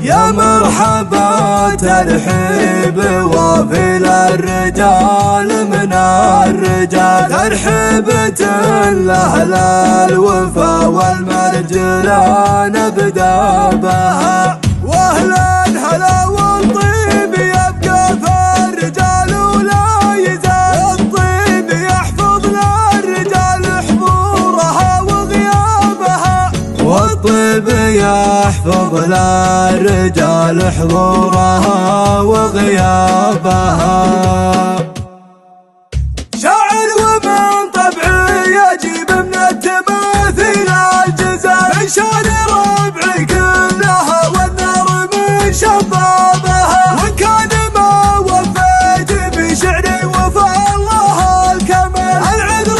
يا مرحبا ترحيب وافي للرجال من الرجال، ترحيبة لأهل الوفا والمرجلة نبدأ بها. واهلا هلا والطيب يبقى في الرجال ولا يزال، الطيب يحفظ للرجال حضورها وغيابها، والطيب يحفظ للرجال حضورها وغيابها. شاعر ومن طبعي يجيب من التماثيل الجزال، انشاد ربعي كلها والنار من شبابها، وان كان ما وفيت بشعري وفى الله الكمال، العذر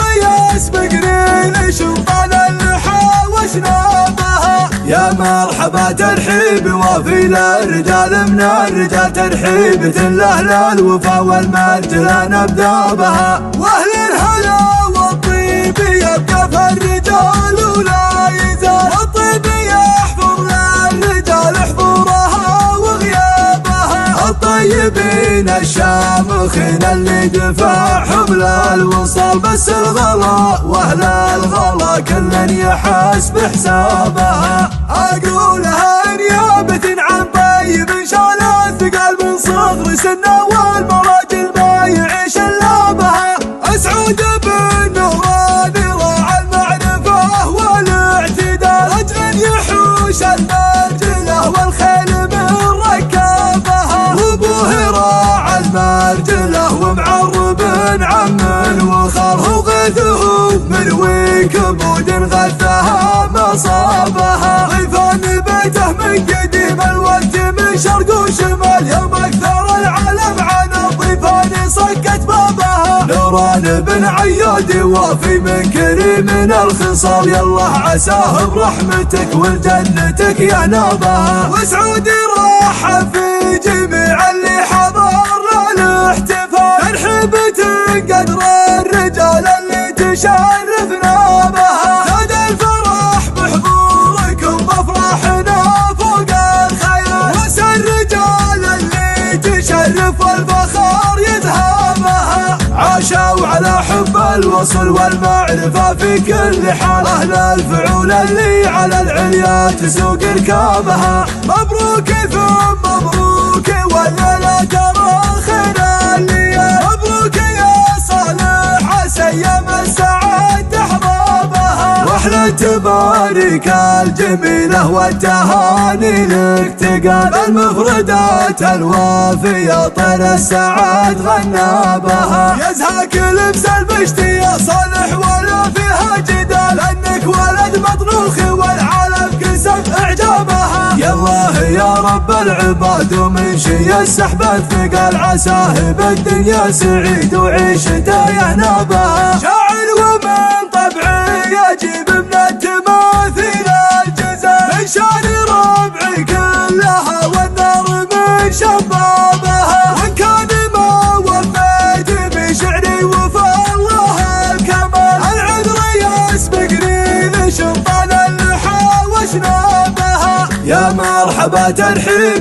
يسبقني لشطان اللحى وشنابها. يا مرحبا ترحيب وافي للرجال من الرجال، ترحيبة لأهل الوفا والمرجلة نبدأ بها. واهل الهلا والطيب يبقى في الرجال ولا يزال، الطيب يحفظ للرجال حضورها وغيابها، الطيبين الشامخين اللي دفع حمل الوصال، بس الغلا واهل الغلا كل يحس بحسابها. اقولها نيابة عن طيب شال الثقال من صغر سنه والمراجل ما يعيش الا بها، اسعد بالنوراني راعى المعرفة والاعتدال، رجل يحوش المرجلة والخيل من ركابها، وابوه راعى المرجلة ومعرب عم وخال، وغيثه من وكبود غثها مصابها، ضيفان بيته من قديم الوقت من شرق وشمال، يوم اكثر العالم عن الضيفان صكت بابها، نوران بن عياد وافي من كريم الخصال، يالله عساه برحمتك والجنتك ينابها، وسعودي راح في جميع اللي حضر الاحتفال، ترحيبة قدر الرجال اللي تشرفنا بها، زاد الفرح بحضوركم بافراحنا فوق الخيال، وسع الرجال اللي تشرف والفخر يذهبها، عاشوا على حب الوصل والمعرفة في كل حال، أهل الفعول اللي على العليا تسوق ركابها، مبروك ثم مبروك ولا لا ترى خير الليال، مبروك يا صالح سيم السعد احبابها، واحلى تبارك الجميلة والتهاني لك تقال، المفردات الوافية طير السعد غنى بها، يزهاك لبس المشتي يا صالح ولا فيها جدال، انك ولد مطروخ والعالم كسب اعجابها، يا الله يا رب العباد ومن شي السحب الثقال، عساه بالدنيا سعيد وعيشته يهنابها، شاعر ومن طبعي يجيب من التماثيل الجزال، انشاد ربعي كلها والنار من شبابها، وان كان ما وفيت بشعري وفى الله الكمال، العذر يسبقني لشطان اللحى وشنابها. يا مرحبا ترحيب